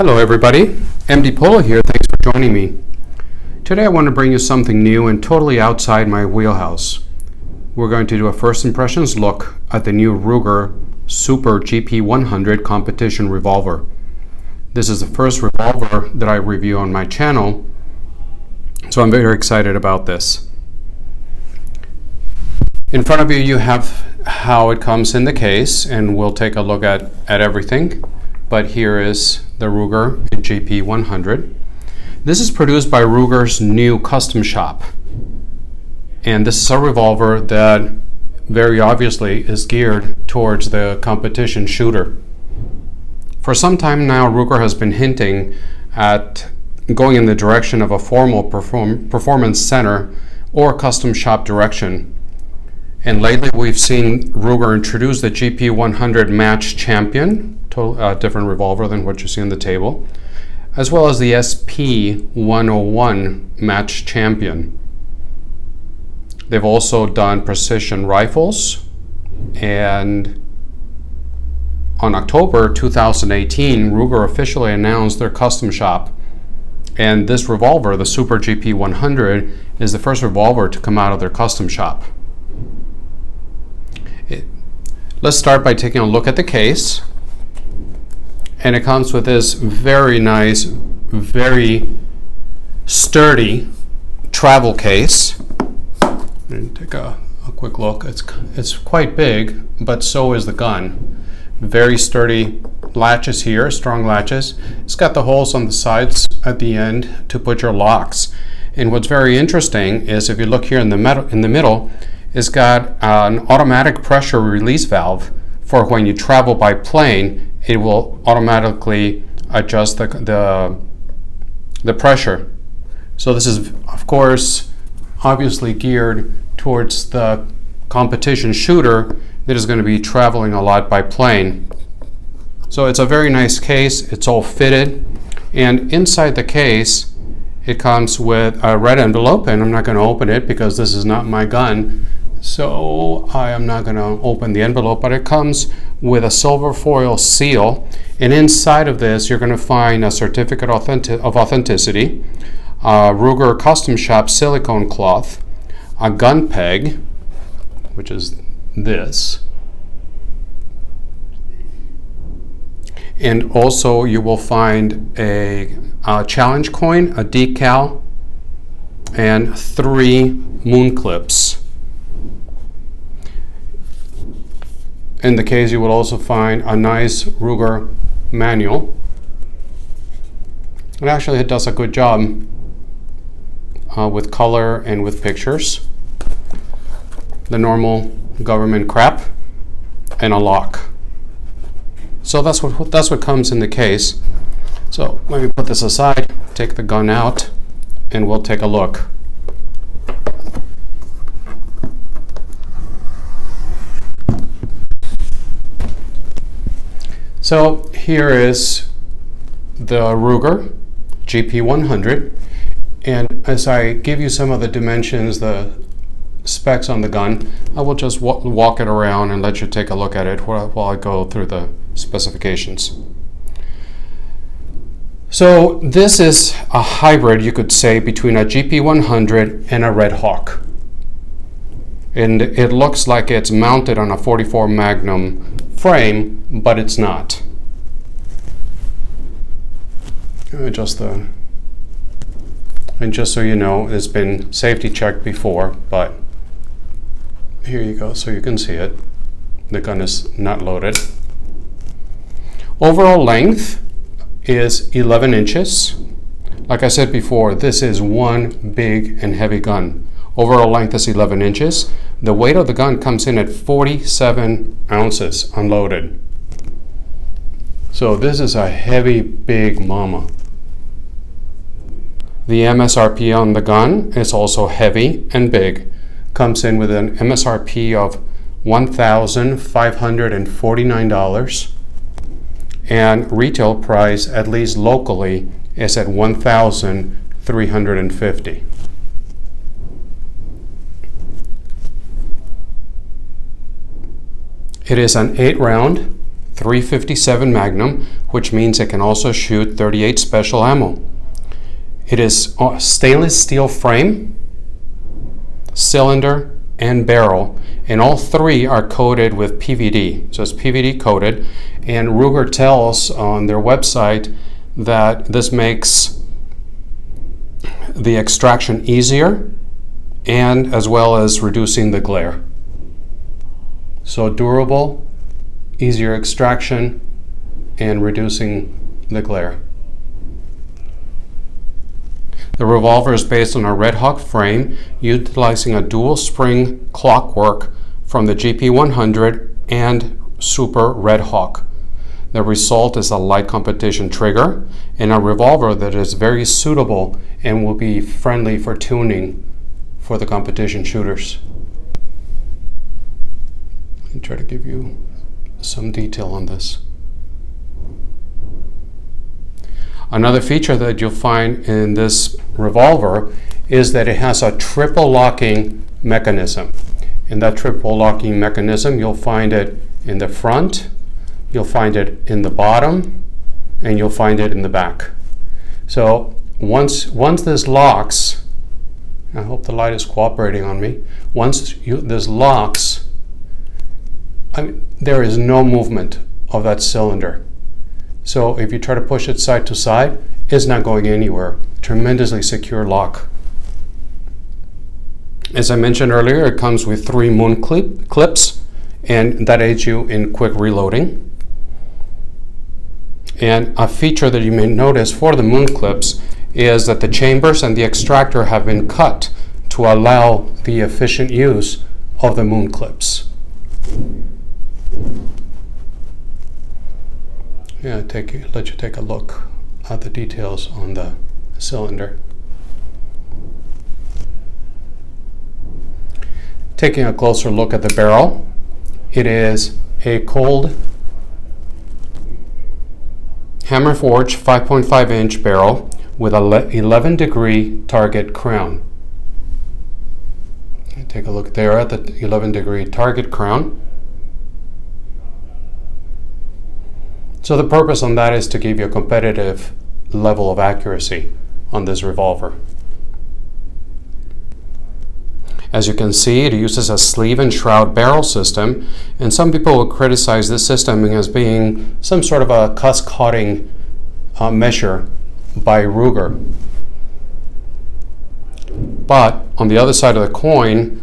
Hello everybody, MD Polo here, thanks for joining me. Today I want to bring you something new and totally outside my wheelhouse. We're going to do a first impressions look at the new Ruger Super GP100 competition revolver. This is the first revolver that I review on my channel, so I'm very excited about this. In front of you, you have how it comes in the case, and we'll take a look at everything. But here is the Ruger GP100. This is produced by Ruger's new custom shop. And this is a revolver that very obviously is geared towards the competition shooter. For some time now, Ruger has been hinting at going in the direction of a formal performance center or custom shop direction. And lately we've seen Ruger introduce the GP100 Match Champion, different revolver than what you see on the table, as well as the SP101 Match Champion. They've also done precision rifles, and on October 2018, Ruger officially announced their custom shop. And this revolver, the Super GP100, is the first revolver to come out of their custom shop. Let's start by taking a look at the case. And it comes with this very nice, very sturdy travel case. Take a quick look. It's quite big, but so is the gun. Very sturdy latches here, strong latches. It's got the holes on the sides at the end to put your locks. And what's very interesting is if you look here in the middle, it's got an automatic pressure release valve for when you travel by plane. It will automatically adjust the pressure. So this is, of course, obviously geared towards the competition shooter that is going to be traveling a lot by plane. So it's a very nice case. It's all fitted, and inside the case it comes with a red envelope, and I'm not going to open it because this is not my gun. So I am not going to open the envelope, but it comes with a silver foil seal, and inside of this you're going to find a certificate of authenticity, a Ruger custom shop silicone cloth, a gun peg, which is this, and also you will find a challenge coin, a decal, and 3 moon clips. In the case, you will also find a nice Ruger manual. And actually, it does a good job with color and with pictures. The normal government crap, and a lock. So that's what comes in the case. So let me put this aside, take the gun out, and we'll take a look. So here is the Ruger GP100, and as I give you some of the dimensions, the specs on the gun, I will just walk it around and let you take a look at it while I go through the specifications. So this is a hybrid, you could say, between a GP100 and a Red Hawk. And it looks like it's mounted on a 44 Magnum frame, but it's not. Adjust and just so you know, it's been safety checked before, but here you go, so you can see it. The gun is not loaded. Overall length is 11 inches. Like I said before, this is one big and heavy gun. Overall length is 11 inches. The weight of the gun comes in at 47 ounces unloaded. So this is a heavy, big mama. The MSRP on the gun is also heavy and big. Comes in with an MSRP of $1,549, and retail price, at least locally, is at $1,350. It is an 8-round .357 Magnum, which means it can also shoot .38 special ammo. It is a stainless steel frame, cylinder, and barrel, and all three are coated with PVD. So it's PVD coated, and Ruger tells on their website that this makes the extraction easier and as well as reducing the glare. So durable, easier extraction, and reducing the glare. The revolver is based on a Red Hawk frame, utilizing a dual spring clockwork from the GP100 and Super Red Hawk. The result is a light competition trigger and a revolver that is very suitable and will be friendly for tuning for the competition shooters. Let me try to give you some detail on this. Another feature that you'll find in this revolver is that it has a triple locking mechanism. In that triple locking mechanism, you'll find it in the front, you'll find it in the bottom, and you'll find it in the back. So once this locks, I hope the light is cooperating on me. Once this locks, there is no movement of that cylinder. So if you try to push it side to side, it's not going anywhere. Tremendously secure lock. As I mentioned earlier, it comes with 3 moon clips, and that aids you in quick reloading. And a feature that you may notice for the moon clips is that the chambers and the extractor have been cut to allow the efficient use of the moon clips. Yeah, let you take a look at the details on the cylinder. Taking a closer look at the barrel, it is a cold hammer forged 5.5 inch barrel with an 11 degree target crown. Take a look there at the 11 degree target crown. So the purpose on that is to give you a competitive level of accuracy on this revolver. As you can see, it uses a sleeve and shroud barrel system, and some people will criticize this system as being some sort of a cost-cutting measure by Ruger. But on the other side of the coin,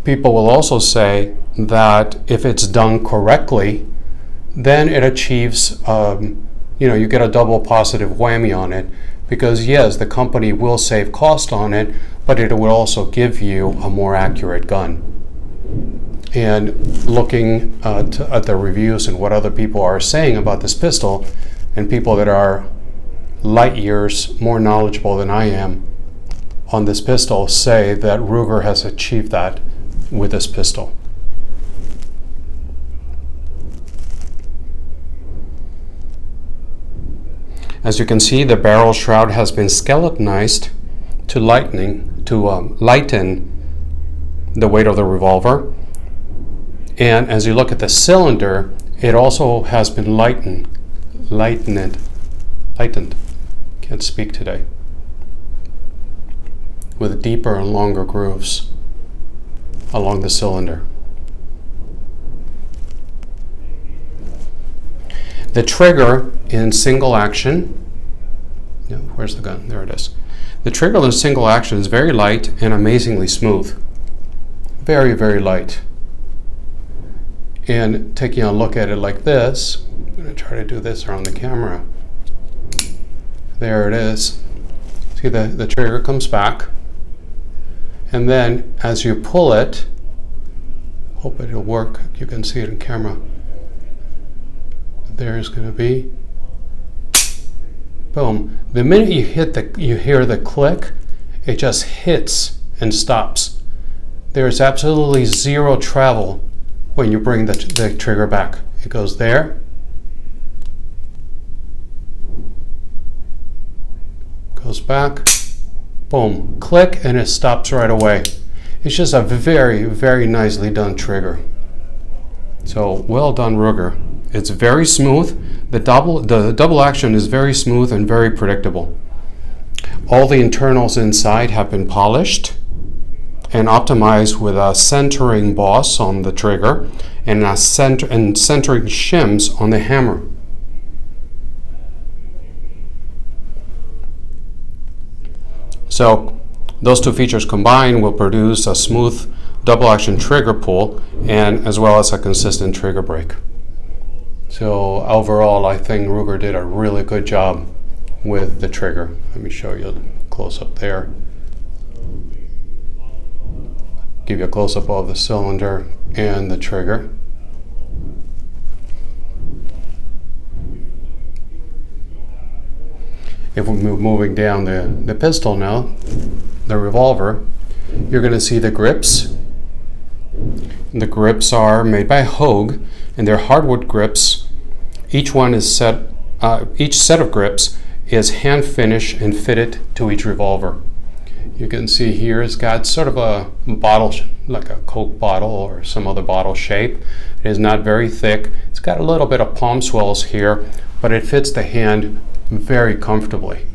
people will also say that if it's done correctly, then it achieves, you get a double positive whammy on it, because yes, the company will save cost on it, but it will also give you a more accurate gun. And looking at the reviews and what other people are saying about this pistol, and people that are light years more knowledgeable than I am on this pistol, say that Ruger has achieved that with this pistol. As you can see, the barrel shroud has been skeletonized to lighten the weight of the revolver. And as you look at the cylinder, it also has been lightened. Can't speak today. With deeper and longer grooves along the cylinder. The trigger in single action, where's the gun? There it is. The trigger in single action is very light and amazingly smooth. Very, very light. And taking a look at it like this, I'm going to try to do this around the camera. There it is. See, the trigger comes back. And then as you pull it, hope it'll work. You can see it in camera. There's going to be, boom. The minute you hear the click, it just hits and stops. There's absolutely zero travel when you bring the trigger back. It goes there, goes back, boom, click, and it stops right away. It's just a very, very nicely done trigger. So well done, Ruger. It's very smooth. The double action is very smooth and very predictable. All the internals inside have been polished and optimized with a centering boss on the trigger and centering shims on the hammer. So those two features combined will produce a smooth double action trigger pull and as well as a consistent trigger break. So overall, I think Ruger did a really good job with the trigger. Let me show you a close up there. Give you a close up of the cylinder and the trigger. If we're moving down the pistol now, the revolver, you're going to see the grips. The grips are made by Hogue, and they're hardwood grips. Each set of grips is hand finished and fitted to each revolver. You can see here it's got sort of a bottle, like a Coke bottle or some other bottle shape. It is not very thick. It's got a little bit of palm swells here, but it fits the hand very comfortably.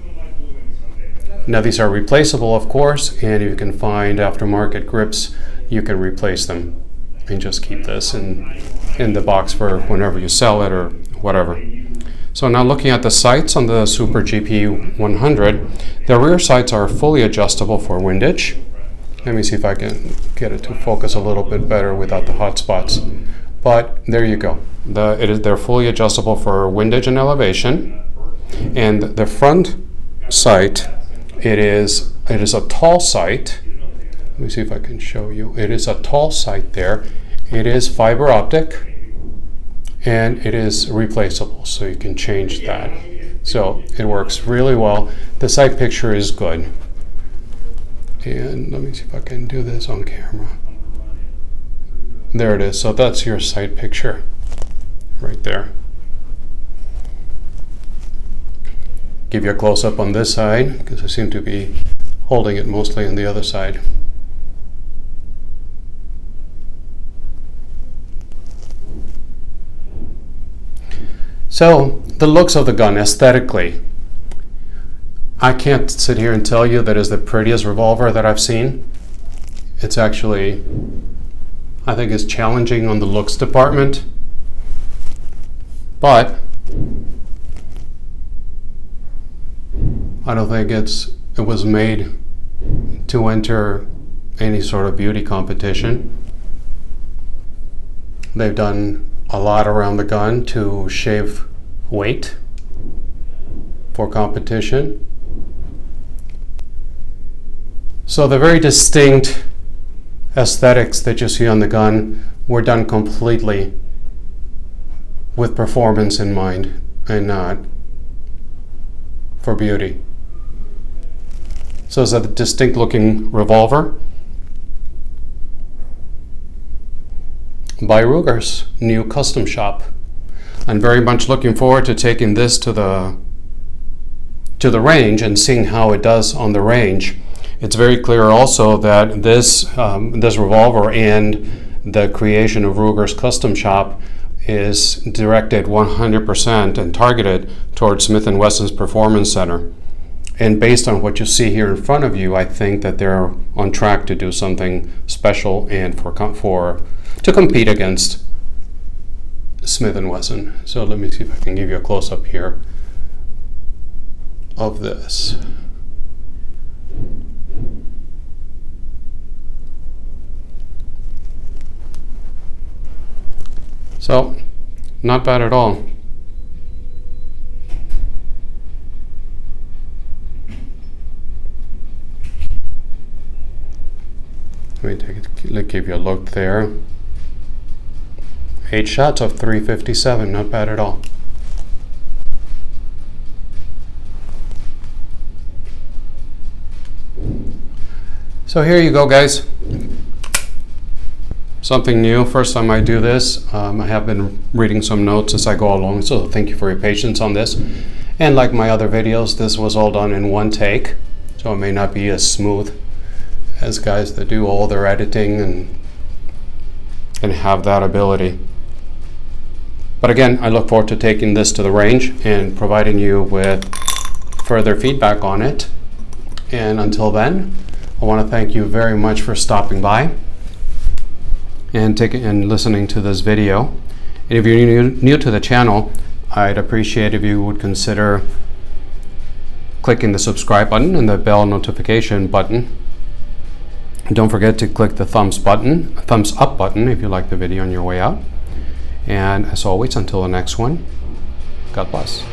Now these are replaceable, of course, and if you can find aftermarket grips, you can replace them and just keep this in the box for whenever you sell it or whatever. So now looking at the sights on the Super GP100, the rear sights are fully adjustable for windage. Let me see if I can get it to focus a little bit better without the hot spots. But there you go. They're fully adjustable for windage and elevation. And the front sight, it is a tall sight. Let me see if I can show you. It is a tall sight there. It is fiber optic. And it is replaceable, so you can change that. So it works really well. The sight picture is good. And let me see if I can do this on camera. There it is. So that's your sight picture right there. Give you a close-up on this side because I seem to be holding it mostly on the other side. So the looks of the gun aesthetically, I can't sit here and tell you that is the prettiest revolver that I've seen. It's actually, I think it's challenging on the looks department, but I don't think it was made to enter any sort of beauty competition. They've done a lot around the gun to shave weight for competition. So the very distinct aesthetics that you see on the gun were done completely with performance in mind and not for beauty. So it's a distinct looking revolver by Ruger's new custom shop. I'm very much looking forward to taking this to the range and seeing how it does on the range. It's very clear also that this revolver and the creation of Ruger's custom shop is directed 100% and targeted towards Smith & Wesson's Performance Center. And based on what you see here in front of you, I think that they're on track to do something special and to compete against Smith & Wesson. So let me see if I can give you a close-up here of this. So, not bad at all. Let me give you a look there. 8 shots of 357, not bad at all. So here you go, guys. Something new, first time I do this. I have been reading some notes as I go along, so thank you for your patience on this. And like my other videos, this was all done in one take, so it may not be as smooth as guys that do all their editing and have that ability. But again, I look forward to taking this to the range and providing you with further feedback on it. And until then, I want to thank you very much for stopping by and listening to this video. And if you're new to the channel, I'd appreciate if you would consider clicking the subscribe button and the bell notification button. And don't forget to click the thumbs up button if you like the video on your way out. And as always, until the next one, God bless.